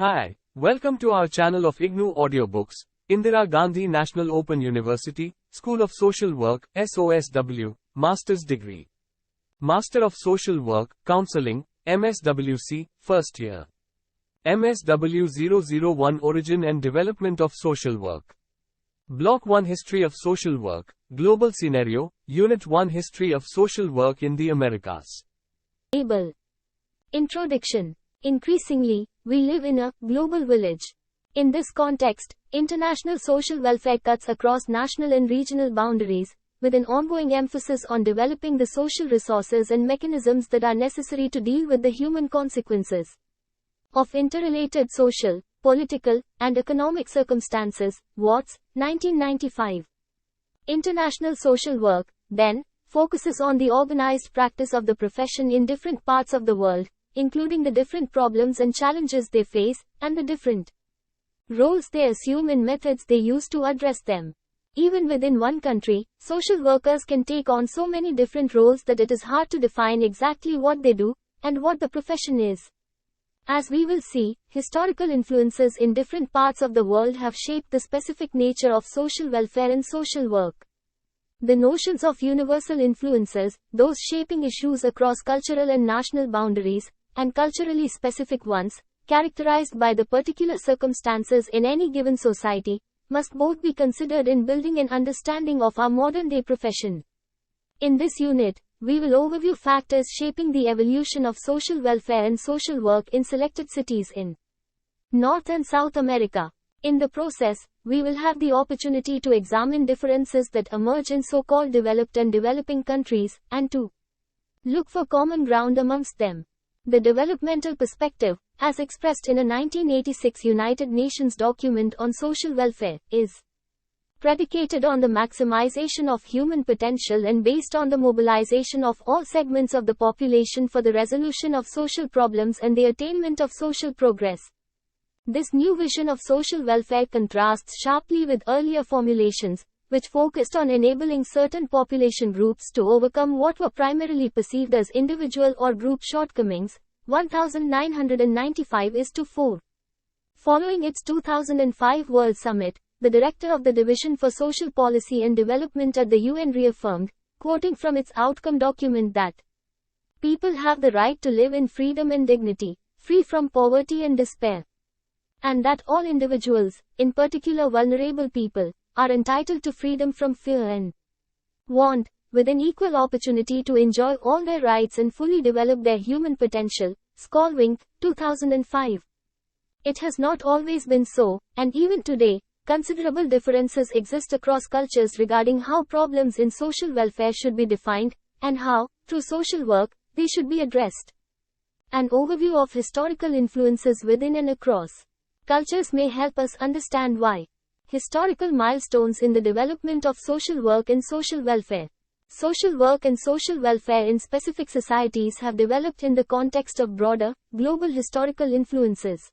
Hi, welcome to our channel of IGNOU audiobooks, Indira Gandhi National Open University, School of Social Work, SOSW, Master's Degree. Master of Social Work, Counselling, MSWC, First Year. MSW-001 Origin and Development of Social Work. Block-1 History of Social Work, Global Scenario, Unit 1 History of Social Work in the Americas. Able. Introduction. Increasingly, we live in a global village. In this context, international social welfare cuts across national and regional boundaries, with an ongoing emphasis on developing the social resources and mechanisms that are necessary to deal with the human consequences of interrelated social, political, and economic circumstances. Watts, 1995. International social work, then, focuses on the organized practice of the profession in different parts of the world, including the different problems and challenges they face, and the different roles they assume and methods they use to address them. Even within one country, social workers can take on so many different roles that it is hard to define exactly what they do, and what the profession is. As we will see, historical influences in different parts of the world have shaped the specific nature of social welfare and social work. The notions of universal influences, those shaping issues across cultural and national boundaries, and culturally specific ones, characterized by the particular circumstances in any given society, must both be considered in building an understanding of our modern-day profession. In this unit, we will overview factors shaping the evolution of social welfare and social work in selected cities in North and South America. In the process, we will have the opportunity to examine differences that emerge in so-called developed and developing countries, and to look for common ground amongst them. The developmental perspective, as expressed in a 1986 United Nations document on social welfare, is predicated on the maximization of human potential and based on the mobilization of all segments of the population for the resolution of social problems and the attainment of social progress. This new vision of social welfare contrasts sharply with earlier formulations, which focused on enabling certain population groups to overcome what were primarily perceived as individual or group shortcomings. 1995:4. Following its 2005 World Summit, the director of the Division for Social Policy and Development at the UN reaffirmed, quoting from its outcome document, that people have the right to live in freedom and dignity, free from poverty and despair, and that all individuals, in particular vulnerable people, are entitled to freedom from fear and want, with an equal opportunity to enjoy all their rights and fully develop their human potential. Counselling, 2005. It has not always been so, and even today, considerable differences exist across cultures regarding how problems in social welfare should be defined, and how, through social work, they should be addressed. An overview of historical influences within and across cultures may help us understand why. Historical milestones in the development of social work and social welfare. Social work and social welfare in specific societies have developed in the context of broader, global historical influences.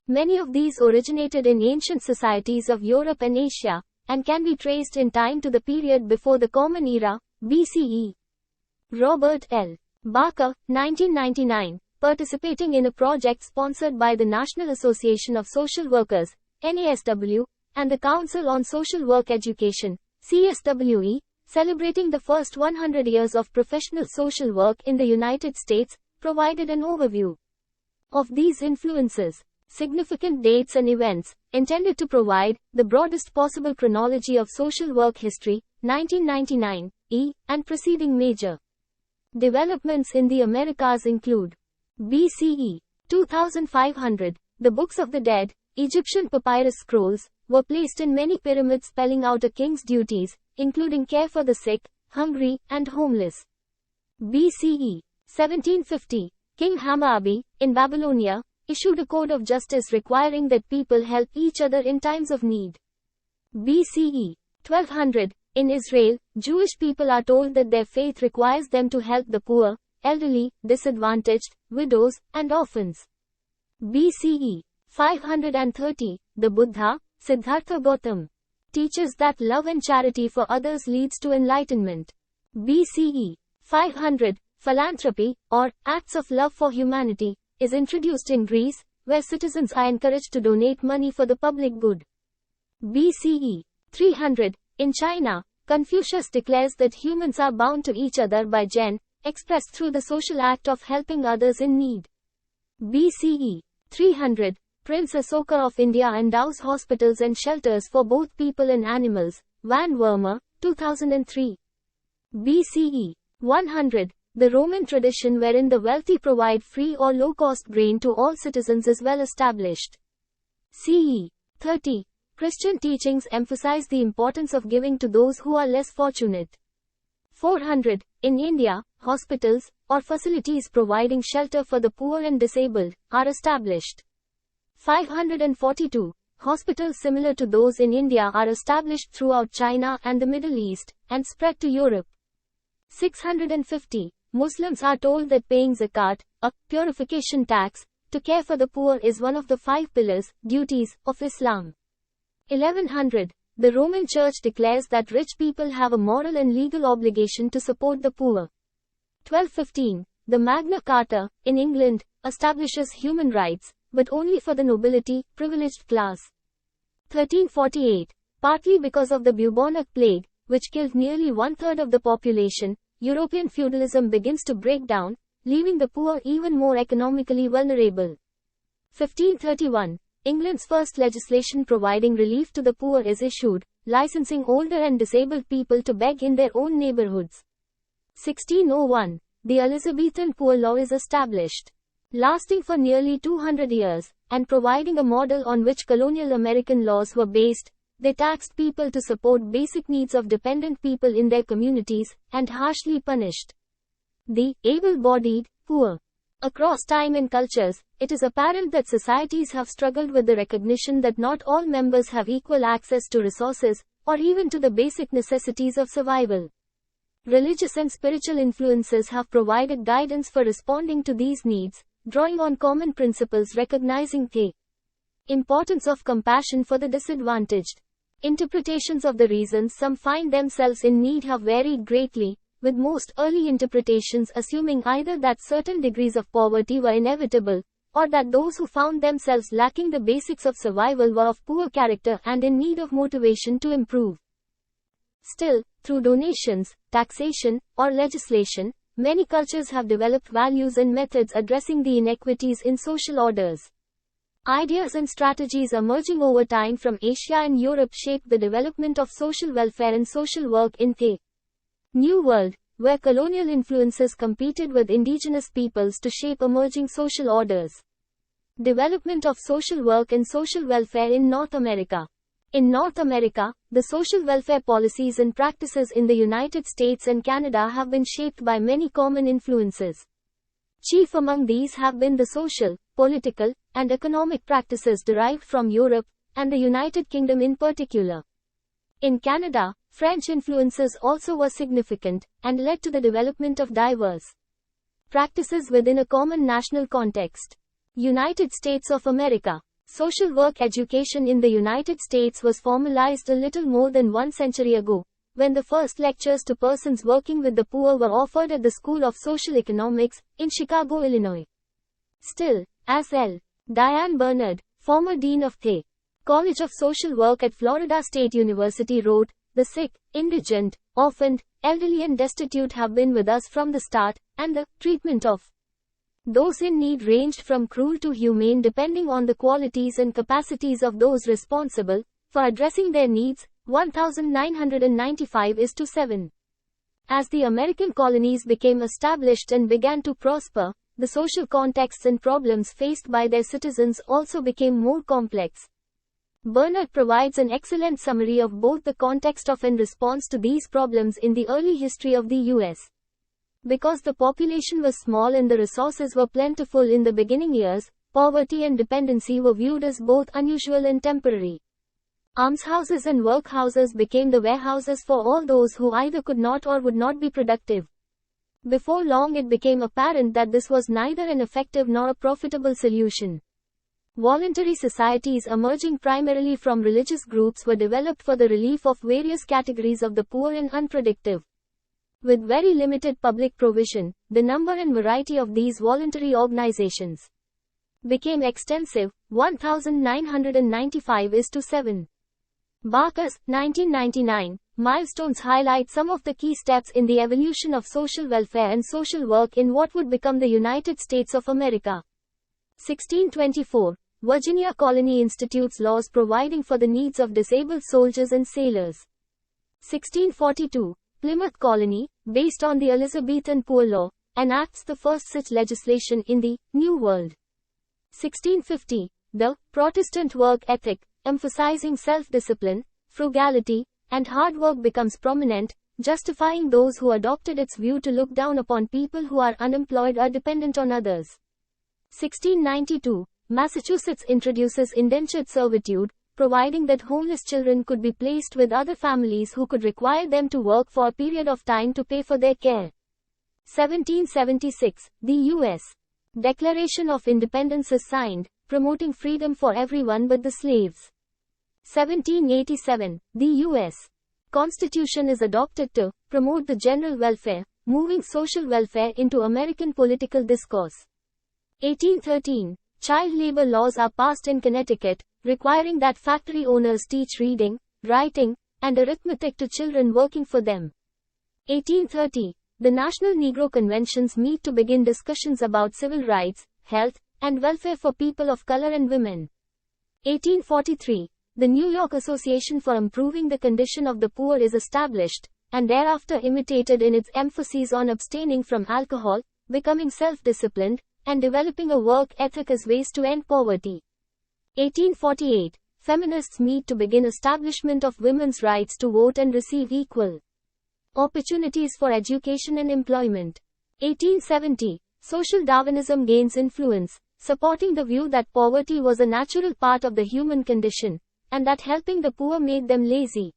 Many of these originated in ancient societies of Europe and Asia, and can be traced in time to the period before the Common Era, BCE. Robert L. Barker, 1999, participating in a project sponsored by the National Association of Social Workers, NASW, and the Council on Social Work Education, CSWE, celebrating the first 100 years of professional social work in the United States, provided an overview of these influences, significant dates and events, intended to provide the broadest possible chronology of social work history, 1999, and preceding major developments in the Americas include BCE 2500, the Books of the Dead, Egyptian papyrus scrolls, were placed in many pyramids spelling out a king's duties, including care for the sick, hungry, and homeless. BCE 1750, King Hammurabi, in Babylonia, issued a code of justice requiring that people help each other in times of need. BCE 1200, in Israel, Jewish people are told that their faith requires them to help the poor, elderly, disadvantaged, widows, and orphans. BCE 530, the Buddha, Siddhartha Gautama, teaches that love and charity for others leads to enlightenment. BCE 500, philanthropy, or acts of love for humanity, is introduced in Greece, where citizens are encouraged to donate money for the public good. BCE 300. In China, Confucius declares that humans are bound to each other by gen, expressed through the social act of helping others in need. BCE 300. Prince Asoka of India endows hospitals and shelters for both people and animals. Van Wormer, 2003. BCE 100. The Roman tradition wherein the wealthy provide free or low-cost grain to all citizens is well established. CE 30. Christian teachings emphasize the importance of giving to those who are less fortunate. 400. In India, hospitals, or facilities providing shelter for the poor and disabled, are established. 542. Hospitals similar to those in India are established throughout China and the Middle East, and spread to Europe. 650. Muslims are told that paying zakat, a purification tax, to care for the poor is one of the 5 pillars, duties, of Islam. 1100. The Roman Church declares that rich people have a moral and legal obligation to support the poor. 1215. The Magna Carta, in England, establishes human rights, but only for the nobility, privileged class. 1348. Partly because of the bubonic plague, which killed nearly 1/3 of the population, European feudalism begins to break down, leaving the poor even more economically vulnerable. 1531. England's first legislation providing relief to the poor is issued, licensing older and disabled people to beg in their own neighborhoods. 1601. The Elizabethan Poor Law is established, lasting for nearly 200 years, and providing a model on which colonial American laws were based. They taxed people to support basic needs of dependent people in their communities, and harshly punished the able-bodied poor. Across time and cultures, it is apparent that societies have struggled with the recognition that not all members have equal access to resources, or even to the basic necessities of survival. Religious and spiritual influences have provided guidance for responding to these needs, drawing on common principles recognizing the importance of compassion for the disadvantaged. Interpretations of the reasons some find themselves in need have varied greatly, with most early interpretations assuming either that certain degrees of poverty were inevitable, or that those who found themselves lacking the basics of survival were of poor character and in need of motivation to improve. Still, through donations, taxation, or legislation, many cultures have developed values and methods addressing the inequities in social orders. Ideas and strategies emerging over time from Asia and Europe shaped the development of social welfare and social work in the New World, where colonial influences competed with indigenous peoples to shape emerging social orders. Development of social work and social welfare in North America. In North America, the social welfare policies and practices in the United States and Canada have been shaped by many common influences. Chief among these have been the social, political, and economic practices derived from Europe, and the United Kingdom in particular. In Canada, French influences also were significant, and led to the development of diverse practices within a common national context. United States of America. Social work education in the United States was formalized a little more than 1 century ago, when the first lectures to persons working with the poor were offered at the School of Social Economics, in Chicago, Illinois. Still, as L. Diane Bernard, former dean of the College of Social Work at Florida State University wrote, "The sick, indigent, orphaned, elderly and destitute have been with us from the start, and the treatment of those in need ranged from cruel to humane depending on the qualities and capacities of those responsible for addressing their needs." 1995:7. As the American colonies became established and began to prosper, the social contexts and problems faced by their citizens also became more complex. Bernard provides an excellent summary of both the context of and response to these problems in the early history of the U.S. Because the population was small and the resources were plentiful in the beginning years, poverty and dependency were viewed as both unusual and temporary. Almshouses and workhouses became the warehouses for all those who either could not or would not be productive. Before long it became apparent that this was neither an effective nor a profitable solution. Voluntary societies emerging primarily from religious groups were developed for the relief of various categories of the poor and unproductive. With very limited public provision, the number and variety of these voluntary organizations became extensive, 1995:7. Barker's, 1999, milestones highlight some of the key steps in the evolution of social welfare and social work in what would become the United States of America. 1624, Virginia Colony institutes laws providing for the needs of disabled soldiers and sailors. 1642, Plymouth Colony, based on the Elizabethan Poor Law, enacts the first such legislation in the New World. 1650, the Protestant work ethic, emphasizing self-discipline, frugality, and hard work becomes prominent, justifying those who adopted its view to look down upon people who are unemployed or dependent on others. 1692, Massachusetts introduces indentured servitude, providing that homeless children could be placed with other families who could require them to work for a period of time to pay for their care. 1776, the U.S. Declaration of Independence is signed, promoting freedom for everyone but the slaves. 1787, the U.S. Constitution is adopted to promote the general welfare, moving social welfare into American political discourse. 1813, child labor laws are passed in Connecticut, requiring that factory owners teach reading, writing, and arithmetic to children working for them. 1830, the National Negro Conventions meet to begin discussions about civil rights, health, and welfare for people of color and women. 1843, the New York Association for Improving the Condition of the Poor is established, and thereafter imitated in its emphasis on abstaining from alcohol, becoming self-disciplined, and developing a work ethic as ways to end poverty. 1848, feminists meet to begin establishment of women's rights to vote and receive equal opportunities for education and employment. 1870, social Darwinism gains influence, supporting the view that poverty was a natural part of the human condition, and that helping the poor made them lazy.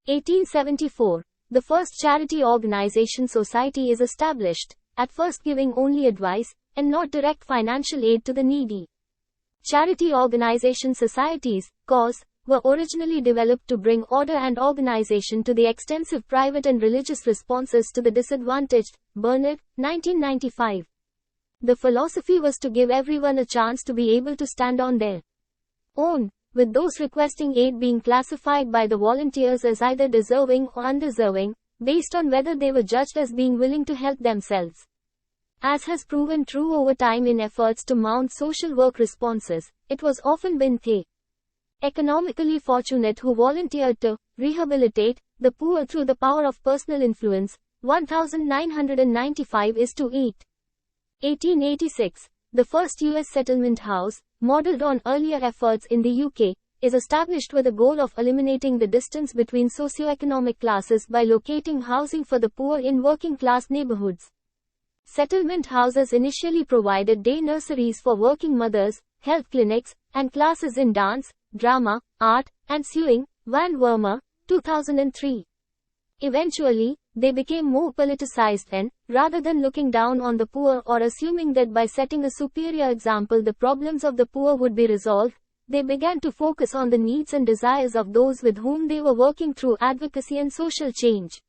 1874, the first charity organization society is established, at first giving only advice, and not direct financial aid to the needy. Charity organization societies, COS, were originally developed to bring order and organization to the extensive private and religious responses to the disadvantaged. Bernard, 1995. The philosophy was to give everyone a chance to be able to stand on their own, with those requesting aid being classified by the volunteers as either deserving or undeserving, based on whether they were judged as being willing to help themselves. As has proven true over time in efforts to mount social work responses, it was often been the economically fortunate who volunteered to rehabilitate the poor through the power of personal influence. 1995:8. 1886, the first U.S. settlement house, modeled on earlier efforts in the UK, is established with the goal of eliminating the distance between socioeconomic classes by locating housing for the poor in working-class neighborhoods. Settlement houses initially provided day nurseries for working mothers, health clinics, and classes in dance, drama, art, and sewing. Van Wormer, 2003. Eventually, they became more politicized and, rather than looking down on the poor or assuming that by setting a superior example the problems of the poor would be resolved, they began to focus on the needs and desires of those with whom they were working through advocacy and social change.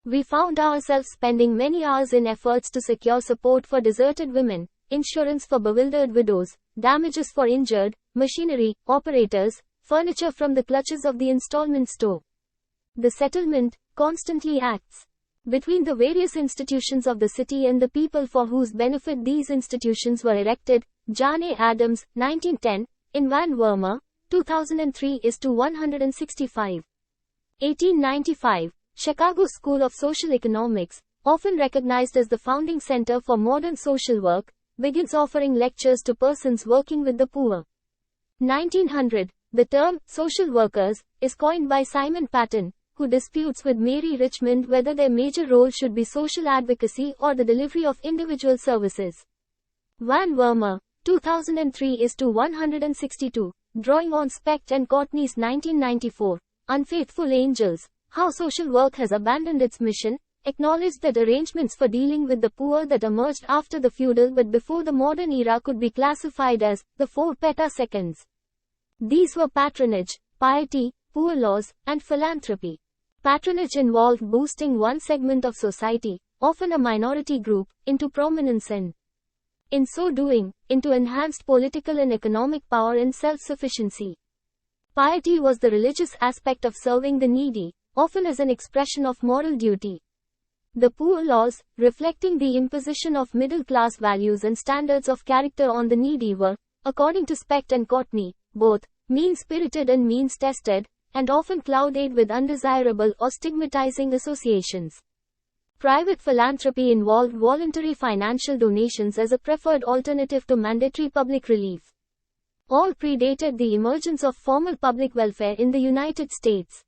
We found ourselves spending many hours in efforts to secure support for deserted women, insurance for bewildered widows, damages for injured, machinery, operators, furniture from the clutches of the installment store. The settlement constantly acts between the various institutions of the city and the people for whose benefit these institutions were erected. John A. Adams, 1910, in Van Wormer, 2003:165. 1895, Chicago School of Social Economics, often recognized as the founding center for modern social work, begins offering lectures to persons working with the poor. 1900, the term social workers is coined by Simon Patton, who disputes with Mary Richmond whether their major role should be social advocacy or the delivery of individual services. Van Wormer, 2003:162, drawing on Specht and Courtney's 1994, Unfaithful Angels, How Social Work Has Abandoned Its Mission, acknowledged that arrangements for dealing with the poor that emerged after the feudal but before the modern era could be classified as the 4 petaseconds. These were patronage, piety, poor laws, and philanthropy. Patronage involved boosting one segment of society, often a minority group, into prominence and In so doing, into enhanced political and economic power and self-sufficiency. Piety was the religious aspect of serving the needy, often as an expression of moral duty. The poor laws, reflecting the imposition of middle-class values and standards of character on the needy were, according to Specht and Courtney, both mean-spirited and means-tested, and often clouded with undesirable or stigmatizing associations. Private philanthropy involved voluntary financial donations as a preferred alternative to mandatory public relief. All predated the emergence of formal public welfare in the United States.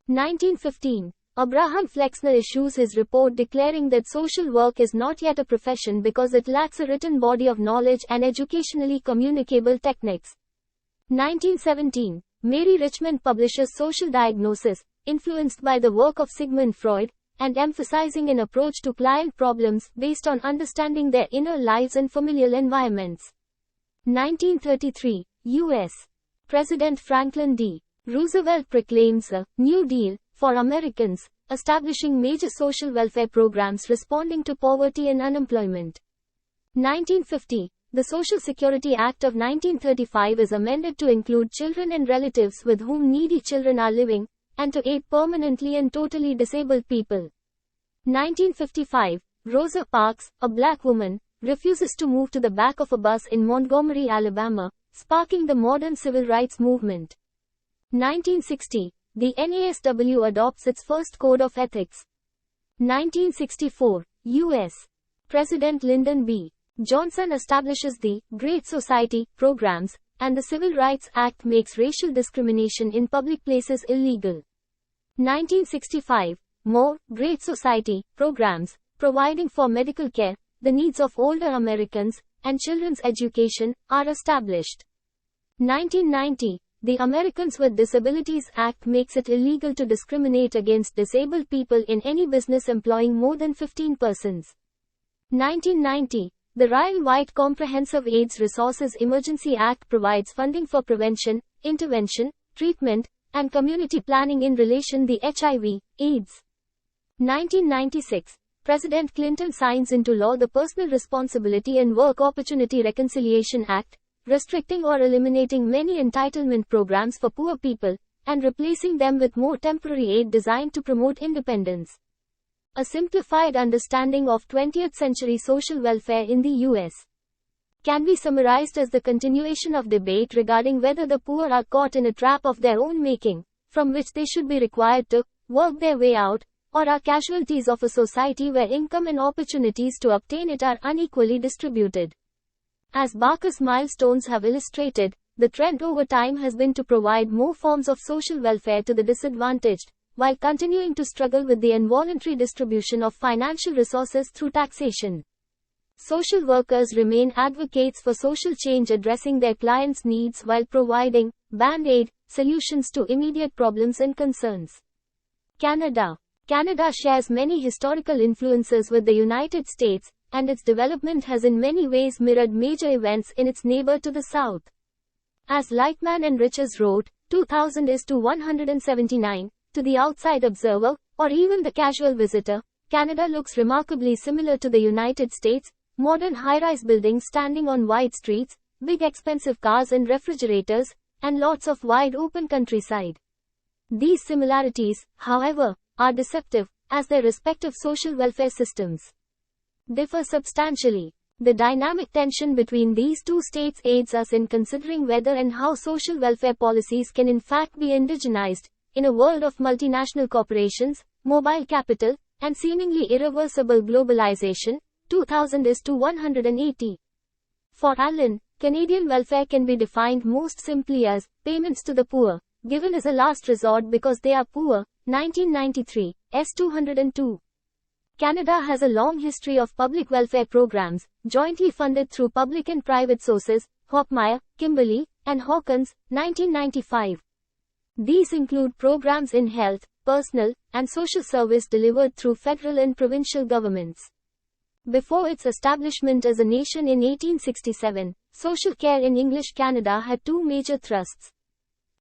1915. Abraham Flexner issues his report declaring that social work is not yet a profession because it lacks a written body of knowledge and educationally communicable techniques. 1917. Mary Richmond publishes Social Diagnosis, influenced by the work of Sigmund Freud, and emphasizing an approach to client problems based on understanding their inner lives and familial environments. 1933. U.S. President Franklin D. Roosevelt proclaims a New Deal for Americans, establishing major social welfare programs responding to poverty and unemployment. 1950. The Social Security Act of 1935 is amended to include children and relatives with whom needy children are living, and to aid permanently and totally disabled people. 1955. Rosa Parks, a black woman, refuses to move to the back of a bus in Montgomery, Alabama, sparking the modern civil rights movement. 1960. The NASW adopts its first code of ethics. 1964. U.S. President Lyndon B. Johnson establishes the Great Society programs, and the Civil Rights Act makes racial discrimination in public places illegal. 1965. More Great Society programs, providing for medical care, the needs of older Americans, and children's education, are established. 1990. The Americans with Disabilities Act makes it illegal to discriminate against disabled people in any business employing more than 15 persons. 1990. The Ryan White Comprehensive AIDS Resources Emergency Act provides funding for prevention, intervention, treatment, and community planning in relation to HIV, AIDS. 1996. President Clinton signs into law the Personal Responsibility and Work Opportunity Reconciliation Act, restricting or eliminating many entitlement programs for poor people, and replacing them with more temporary aid designed to promote independence. A simplified understanding of 20th century social welfare in the U.S. can be summarized as the continuation of debate regarding whether the poor are caught in a trap of their own making, from which they should be required to work their way out, or are casualties of a society where income and opportunities to obtain it are unequally distributed. As Barker's milestones have illustrated, the trend over time has been to provide more forms of social welfare to the disadvantaged, while continuing to struggle with the involuntary distribution of financial resources through taxation. Social workers remain advocates for social change, addressing their clients' needs while providing band-aid solutions to immediate problems and concerns. Canada. Canada shares many historical influences with the United States, and its development has in many ways mirrored major events in its neighbor to the south. As Lightman and Riches wrote, 2000:179, to the outside observer, or even the casual visitor, Canada looks remarkably similar to the United States, modern high-rise buildings standing on wide streets, big expensive cars and refrigerators, and lots of wide open countryside. These similarities, however, are deceptive, as their respective social welfare systems differ substantially. The dynamic tension between these two states aids us in considering whether and how social welfare policies can in fact be indigenized, in a world of multinational corporations, mobile capital, and seemingly irreversible globalization. 2000:180. For Allen, Canadian welfare can be defined most simply as payments to the poor, given as a last resort because they are poor. 1993, S202. Canada has a long history of public welfare programs, jointly funded through public and private sources. Hockmeyer, Kimberly, and Hawkins, 1995. These include programs in health, personal, and social service delivered through federal and provincial governments. Before its establishment as a nation in 1867, social care in English Canada had two major thrusts.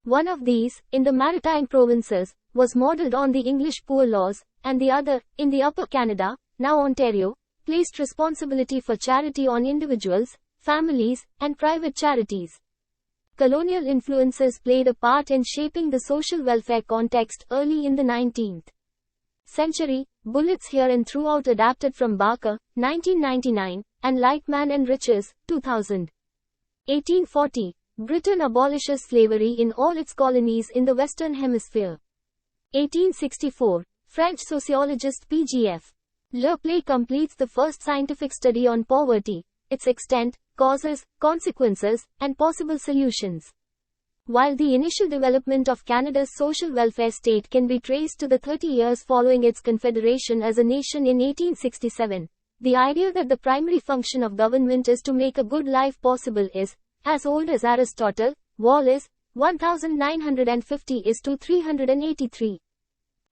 One of these, in the Maritime Provinces, was modeled on the English Poor Laws, and the other, in the Upper Canada, now Ontario, placed responsibility for charity on individuals, families, and private charities. Colonial influences played a part in shaping the social welfare context early in the 19th century. Bullets Here and Throughout, adapted from Barker, 1999, and Lightman and Riches, 2000. 1840. Britain abolishes slavery in all its colonies in the Western Hemisphere. 1864. French sociologist P.G.F. Le Play completes the first scientific study on poverty, its extent, causes, consequences, and possible solutions. While the initial development of Canada's social welfare state can be traced to the 30 years following its confederation as a nation in 1867, the idea that the primary function of government is to make a good life possible is as old as Aristotle. Wallace, 1950-383.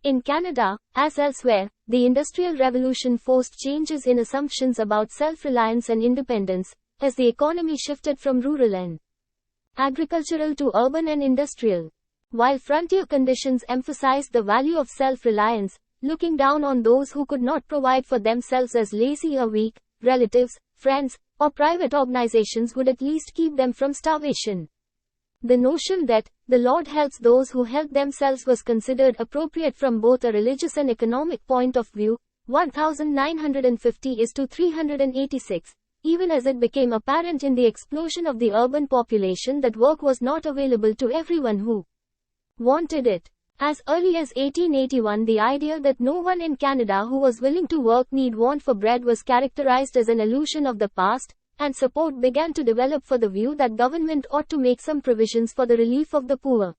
In Canada, as elsewhere, the Industrial Revolution forced changes in assumptions about self-reliance and independence, as the economy shifted from rural and agricultural to urban and industrial. While frontier conditions emphasized the value of self-reliance, looking down on those who could not provide for themselves as lazy or weak, relatives, friends, or private organizations would at least keep them from starvation. The notion that the Lord helps those who help themselves was considered appropriate from both a religious and economic point of view. 1950-386. Even as it became apparent in the explosion of the urban population that work was not available to everyone who wanted it. As early as 1881, the idea that no one in Canada who was willing to work need want for bread was characterized as an illusion of the past, and support began to develop for the view that government ought to make some provisions for the relief of the poor.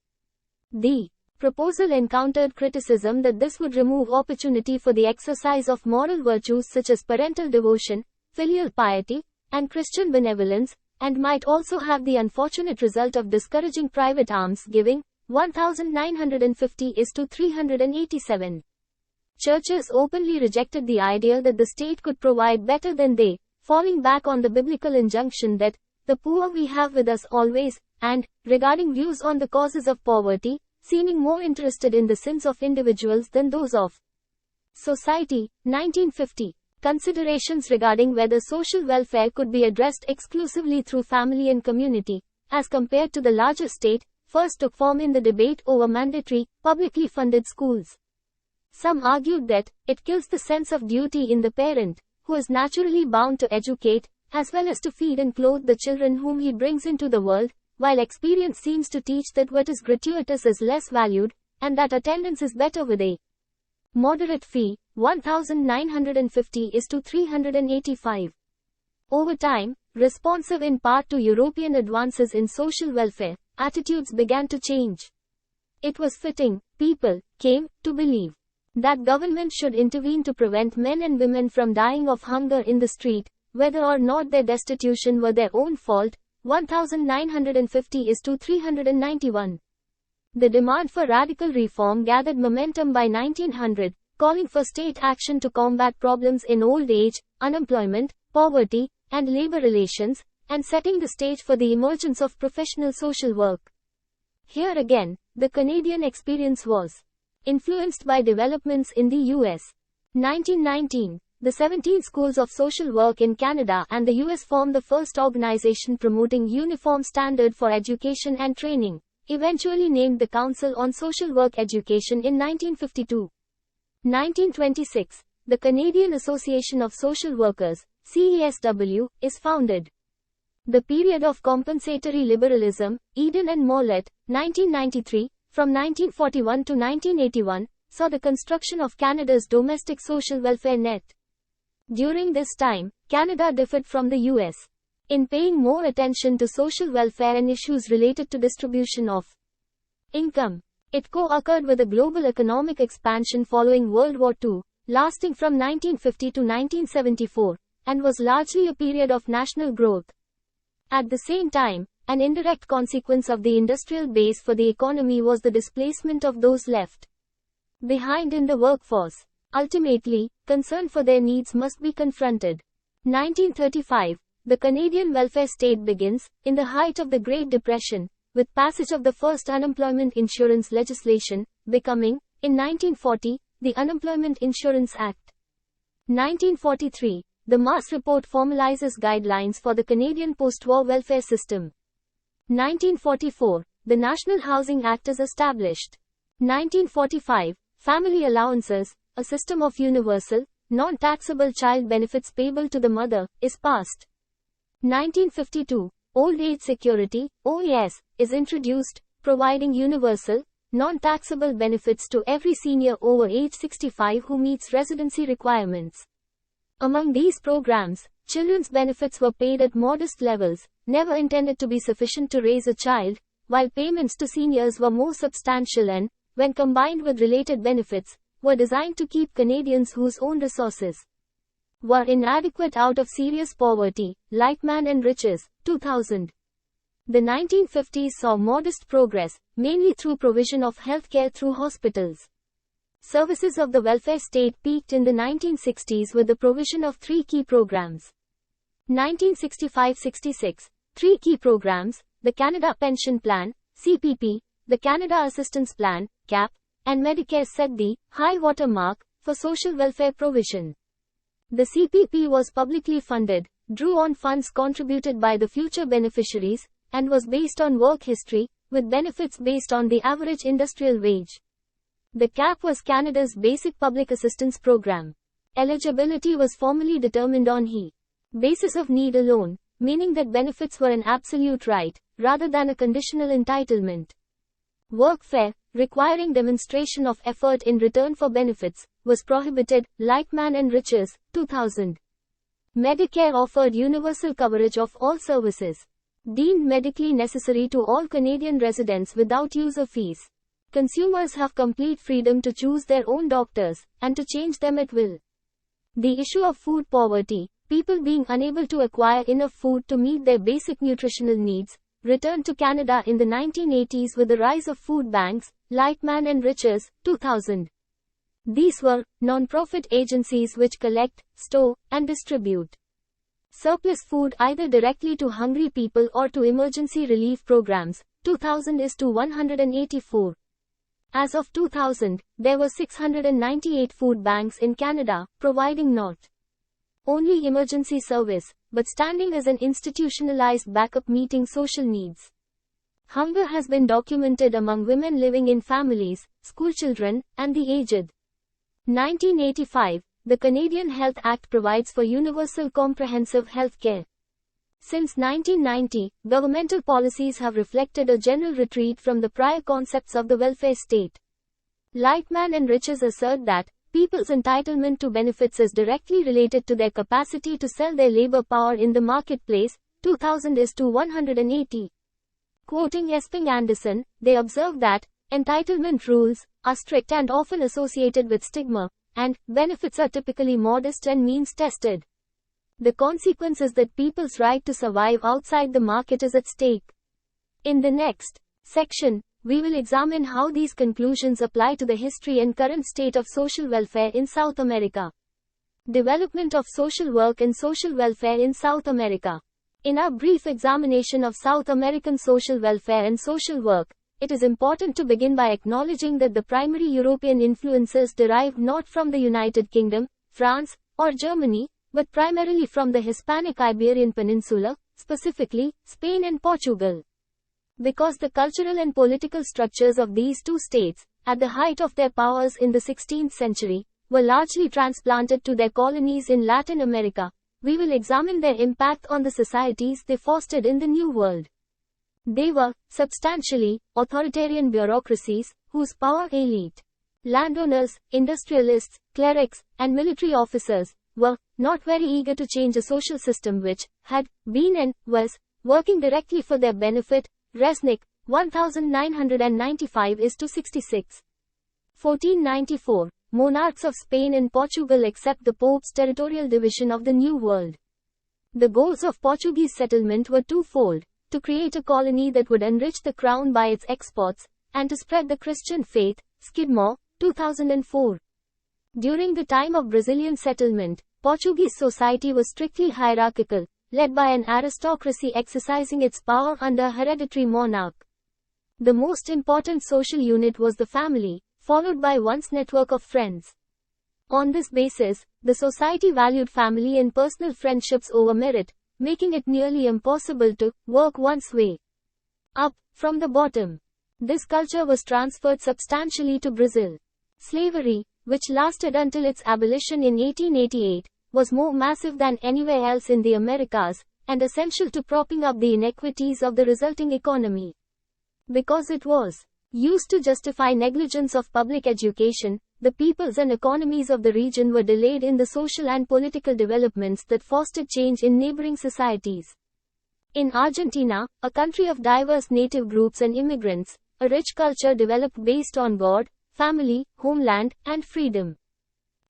The proposal encountered criticism that this would remove opportunity for the exercise of moral virtues such as parental devotion, filial piety, and Christian benevolence, and might also have the unfortunate result of discouraging private alms giving. 1950-387. Churches openly rejected the idea that the state could provide better than they, falling back on the biblical injunction that the poor we have with us always, and, regarding views on the causes of poverty, seeming more interested in the sins of individuals than those of society. 1950. Considerations regarding whether social welfare could be addressed exclusively through family and community, as compared to the larger state, first took form in the debate over mandatory, publicly funded schools. Some argued that it kills the sense of duty in the parent, who is naturally bound to educate, as well as to feed and clothe the children whom he brings into the world, while experience seems to teach that what is gratuitous is less valued, and that attendance is better with a moderate fee. 1950-385. Over time, responsive in part to European advances in social welfare, attitudes began to change. It was fitting, people came to believe that government should intervene to prevent men and women from dying of hunger in the street, whether or not their destitution were their own fault. 1950-391. The demand for radical reform gathered momentum by 1900, calling for state action to combat problems in old age, unemployment, poverty, and labor relations, and setting the stage for the emergence of professional social work. Here again, the Canadian experience was influenced by developments in the U.S. 1919, the 17 schools of social work in Canada and the U.S. formed the first organization promoting uniform standard for education and training, eventually named the Council on Social Work Education in 1952. 1926, the Canadian Association of Social Workers, CASW, is founded. The period of compensatory liberalism, Eden and Mollett, 1993, from 1941 to 1981, saw the construction of Canada's domestic social welfare net. During this time, Canada differed from the US in paying more attention to social welfare and issues related to distribution of income. It co-occurred with a global economic expansion following World War II, lasting from 1950 to 1974, and was largely a period of national growth. At the same time, an indirect consequence of the industrial base for the economy was the displacement of those left behind in the workforce. Ultimately, concern for their needs must be confronted. 1935, the Canadian welfare state begins, in the height of the Great Depression, with passage of the first unemployment insurance legislation, becoming, in 1940, the Unemployment Insurance Act. 1943, The Mars Report formalizes guidelines for the Canadian post-war welfare system. 1944, the National Housing Act is established. 1945, Family Allowances, a system of universal, non-taxable child benefits payable to the mother, is passed. 1952, Old Age Security, OAS, is introduced, providing universal, non-taxable benefits to every senior over age 65 who meets residency requirements. Among these programs, children's benefits were paid at modest levels, never intended to be sufficient to raise a child, while payments to seniors were more substantial and, when combined with related benefits, were designed to keep Canadians whose own resources were inadequate out of serious poverty, Lightman and Riches, 2000. The 1950s saw modest progress, mainly through provision of healthcare through hospitals. Services of the welfare state peaked in the 1960s with the provision of three key programs. 1965-66, three key programs, the Canada Pension Plan, CPP, the Canada Assistance Plan, CAP, and Medicare set the high water mark for social welfare provision. The CPP was publicly funded, drew on funds contributed by the future beneficiaries, and was based on work history, with benefits based on the average industrial wage. The CAP was Canada's basic public assistance program. Eligibility was formally determined on the basis of need alone, meaning that benefits were an absolute right, rather than a conditional entitlement. Workfare, requiring demonstration of effort in return for benefits, was prohibited, Lightman and Riches, 2000. Medicare offered universal coverage of all services deemed medically necessary to all Canadian residents without user fees. Consumers have complete freedom to choose their own doctors, and to change them at will. The issue of food poverty, people being unable to acquire enough food to meet their basic nutritional needs, returned to Canada in the 1980s with the rise of food banks, Lightman and Riches, 2000. These were non-profit agencies which collect, store, and distribute surplus food either directly to hungry people or to emergency relief programs, 2000:184. As of 2000, there were 698 food banks in Canada, providing not only emergency service, but standing as an institutionalized backup meeting social needs. Hunger has been documented among women living in families, schoolchildren, and the aged. 1985, the Canadian Health Act provides for universal comprehensive health care. Since 1990, governmental policies have reflected a general retreat from the prior concepts of the welfare state. Lightman and Riches assert that people's entitlement to benefits is directly related to their capacity to sell their labor power in the marketplace, 2000:180. Quoting Esping Anderson, they observe that entitlement rules are strict and often associated with stigma, and benefits are typically modest and means tested. The consequence is that people's right to survive outside the market is at stake. In the next section, we will examine how these conclusions apply to the history and current state of social welfare in South America. Development of social work and social welfare in South America. In our brief examination of South American social welfare and social work, it is important to begin by acknowledging that the primary European influences derived not from the United Kingdom, France, or Germany, but primarily from the Hispanic Iberian Peninsula, specifically, Spain and Portugal. Because the cultural and political structures of these two states, at the height of their powers in the 16th century, were largely transplanted to their colonies in Latin America, we will examine their impact on the societies they fostered in the New World. They were, substantially, authoritarian bureaucracies, whose power elite, landowners, industrialists, clerics, and military officers, were not very eager to change a social system which had been and was working directly for their benefit. Resnick, 1995:66. 1494. Monarchs of Spain and Portugal accept the Pope's territorial division of the New World. The goals of Portuguese settlement were twofold: to create a colony that would enrich the crown by its exports, and to spread the Christian faith. Skidmore, 2004. During the time of Brazilian settlement, Portuguese society was strictly hierarchical, led by an aristocracy exercising its power under a hereditary monarch. The most important social unit was the family, followed by one's network of friends. On this basis, the society valued family and personal friendships over merit, making it nearly impossible to work one's way up from the bottom. This culture was transferred substantially to Brazil. Slavery, which lasted until its abolition in 1888, was more massive than anywhere else in the Americas, and essential to propping up the inequities of the resulting economy. Because it was used to justify negligence of public education, the peoples and economies of the region were delayed in the social and political developments that fostered change in neighboring societies. In Argentina, a country of diverse native groups and immigrants, a rich culture developed based on God, family, homeland, and freedom.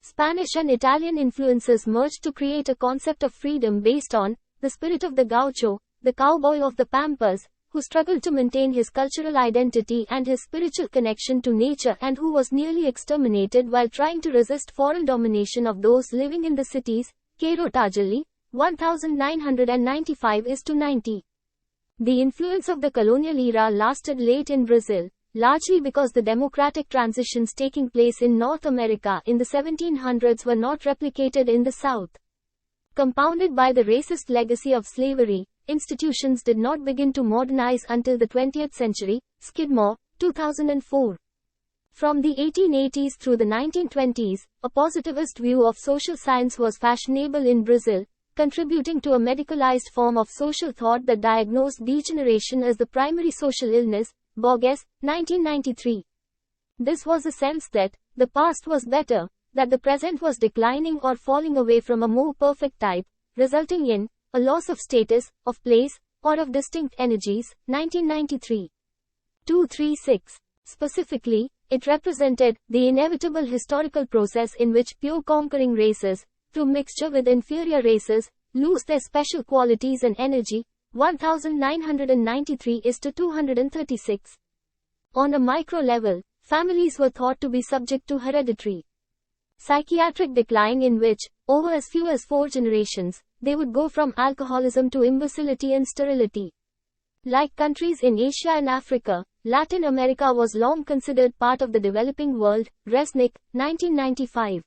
Spanish and Italian influences merged to create a concept of freedom based on the spirit of the gaucho, the cowboy of the pampas, who struggled to maintain his cultural identity and his spiritual connection to nature and who was nearly exterminated while trying to resist foreign domination of those living in the cities. Quero Tajali, 1995:90. The influence of the colonial era lasted late in Brazil, largely because the democratic transitions taking place in North America in the 1700s were not replicated in the South. Compounded by the racist legacy of slavery, institutions did not begin to modernize until the 20th century. Skidmore, 2004. From the 1880s through the 1920s, a positivist view of social science was fashionable in Brazil, contributing to a medicalized form of social thought that diagnosed degeneration as the primary social illness. Borges, 1993. This was a sense that the past was better, that the present was declining or falling away from a more perfect type, resulting in a loss of status, of place, or of distinct energies. 1993. 236. Specifically, it represented the inevitable historical process in which pure conquering races, through mixture with inferior races, lose their special qualities and energy. 1993:236. On a micro level, families were thought to be subject to hereditary psychiatric decline in which, over as few as 4 generations, they would go from alcoholism to imbecility and sterility. Like countries in Asia and Africa, Latin America was long considered part of the developing world. Resnick, 1995.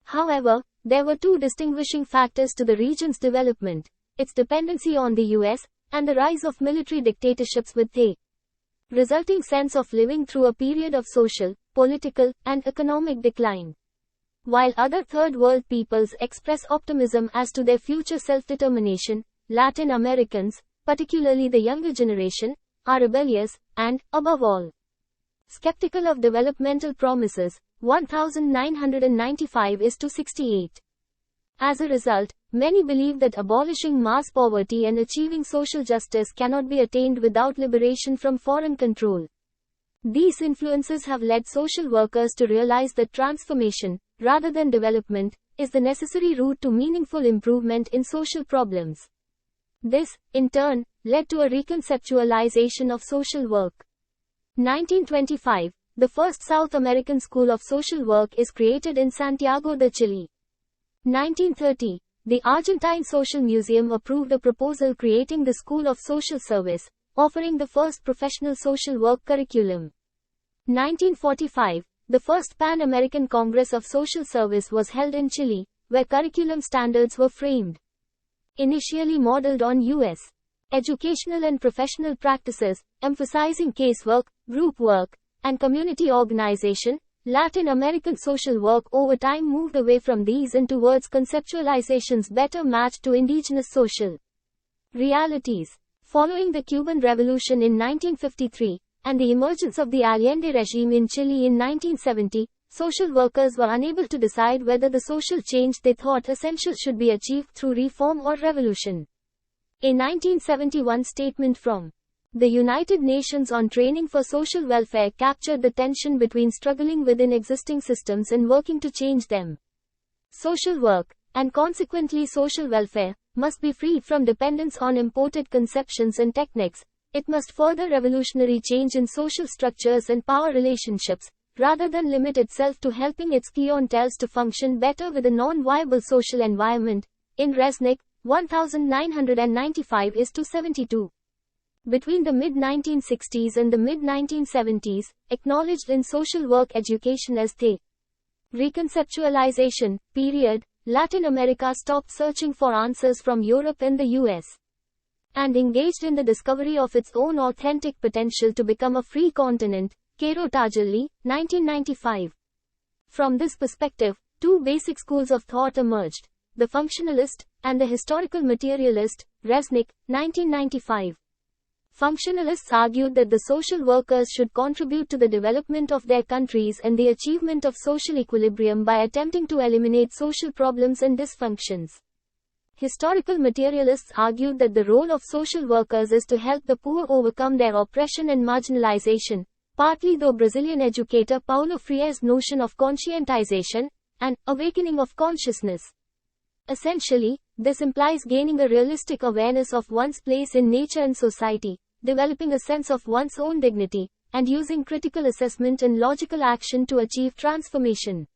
However, there were 2 distinguishing factors to the region's development: its dependency on the US, and the rise of military dictatorships with the resulting sense of living through a period of social, political, and economic decline. While other third world peoples express optimism as to their future self-determination, Latin Americans, particularly the younger generation, are rebellious, and, above all, skeptical of developmental promises. 1995:68. As a result, many believe that abolishing mass poverty and achieving social justice cannot be attained without liberation from foreign control. These influences have led social workers to realize that transformation, rather than development, is the necessary route to meaningful improvement in social problems. This, in turn, led to a reconceptualization of social work. 1925, the first South American School of Social Work is created in Santiago de Chile. 1930, the Argentine Social Museum approved a proposal creating the School of Social Service, offering the first professional social work curriculum. 1945, the first Pan-American Congress of Social Service was held in Chile, where curriculum standards were framed. Initially modeled on U.S. educational and professional practices, emphasizing casework, group work, and community organization, Latin American social work over time moved away from these and towards conceptualizations better matched to indigenous social realities. Following the Cuban Revolution in 1953, and the emergence of the Allende regime in Chile in 1970, social workers were unable to decide whether the social change they thought essential should be achieved through reform or revolution. A 1971 statement from the United Nations on Training for Social Welfare captured the tension between struggling within existing systems and working to change them. Social work, and consequently social welfare, must be freed from dependence on imported conceptions and techniques. It must further revolutionary change in social structures and power relationships, rather than limit itself to helping its clientele to function better with a non-viable social environment. In Resnick, 1995:72. Between the mid-1960s and the mid-1970s, acknowledged in social work education as the Reconceptualization, period. Latin America stopped searching for answers from Europe and the US, and engaged in the discovery of its own authentic potential to become a free continent. Cairo Tajalli, 1995. From this perspective, two basic schools of thought emerged: the functionalist and the historical materialist. Resnick, 1995. Functionalists argued that the social workers should contribute to the development of their countries and the achievement of social equilibrium by attempting to eliminate social problems and dysfunctions. Historical materialists argued that the role of social workers is to help the poor overcome their oppression and marginalization, partly through Brazilian educator Paulo Freire's notion of conscientization, and awakening of consciousness. Essentially, this implies gaining a realistic awareness of one's place in nature and society, developing a sense of one's own dignity, and using critical assessment and logical action to achieve transformation.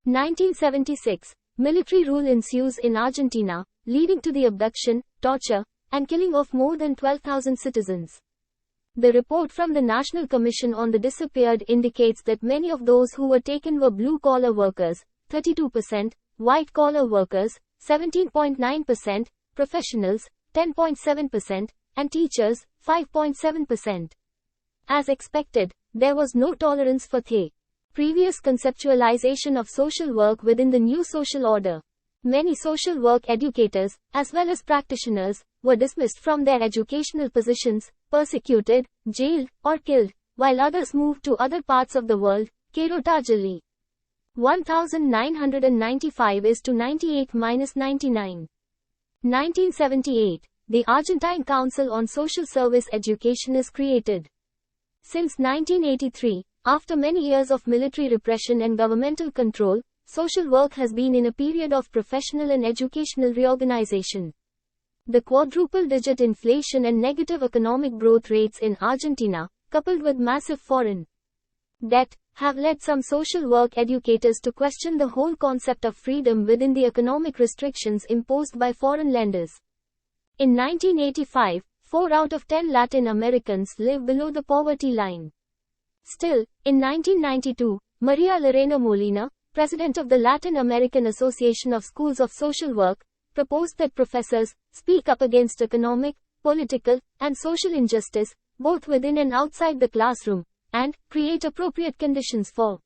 1976. Military rule ensues in Argentina, leading to the abduction, torture, and killing of more than 12,000 citizens. The report from the National Commission on the Disappeared indicates that many of those who were taken were blue-collar workers, 32%, white-collar workers, 17.9%, professionals, 10.7%, and teachers, 5.7%. As expected, there was no tolerance for the previous conceptualization of social work within the new social order. Many social work educators, as well as practitioners, were dismissed from their educational positions, persecuted, jailed, or killed, while others moved to other parts of the world. Cairo Tajalli, 1995 is to 98-99. 1978. The Argentine Council on Social Service Education is created. Since 1983, after many years of military repression and governmental control, social work has been in a period of professional and educational reorganization. The quadruple-digit inflation and negative economic growth rates in Argentina, coupled with massive foreign debt, have led some social work educators to question the whole concept of freedom within the economic restrictions imposed by foreign lenders. In 1985, 4 out of 10 Latin Americans live below the poverty line. Still, in 1992, Maria Lorena Molina, president of the Latin American Association of Schools of Social Work, proposed that professors speak up against economic, political, and social injustice, both within and outside the classroom, and create appropriate conditions for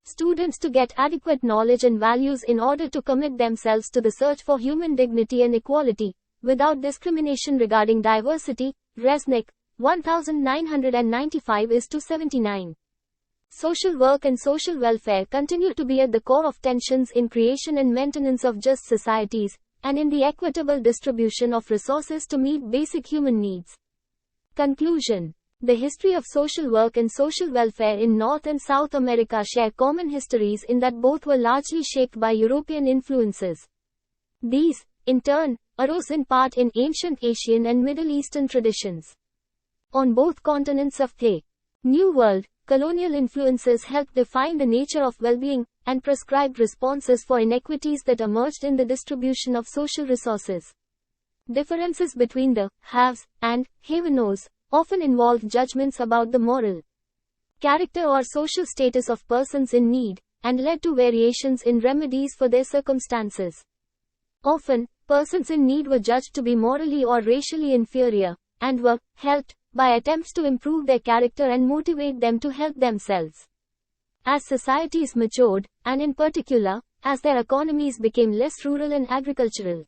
students to get adequate knowledge and values in order to commit themselves to the search for human dignity and equality, without discrimination regarding diversity. Resnick, 1995 is to 79. Social work and social welfare continue to be at the core of tensions in creation and maintenance of just societies, and in the equitable distribution of resources to meet basic human needs. Conclusion. The history of social work and social welfare in North and South America share common histories in that both were largely shaped by European influences. These, in turn, arose in part in ancient Asian and Middle Eastern traditions. On both continents of the New World, colonial influences helped define the nature of well-being, and prescribed responses for inequities that emerged in the distribution of social resources. Differences between the haves and have-nots often involved judgments about the moral character or social status of persons in need, and led to variations in remedies for their circumstances. Often, persons in need were judged to be morally or racially inferior, and were helped by attempts to improve their character and motivate them to help themselves. As societies matured, and in particular, as their economies became less rural and agricultural,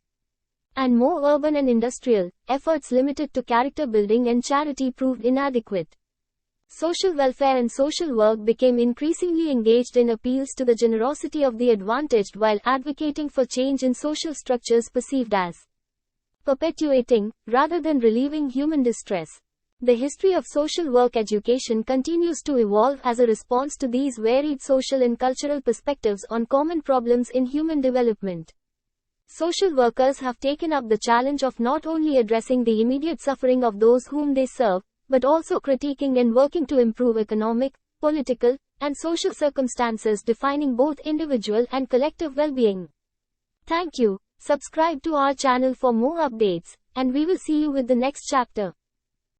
and more urban and industrial, efforts limited to character building and charity proved inadequate. Social welfare and social work became increasingly engaged in appeals to the generosity of the advantaged while advocating for change in social structures perceived as perpetuating, rather than relieving human distress. The history of social work education continues to evolve as a response to these varied social and cultural perspectives on common problems in human development. Social workers have taken up the challenge of not only addressing the immediate suffering of those whom they serve, but also critiquing and working to improve economic, political, and social circumstances defining both individual and collective well-being. Thank you. Subscribe to our channel for more updates, and we will see you with the next chapter.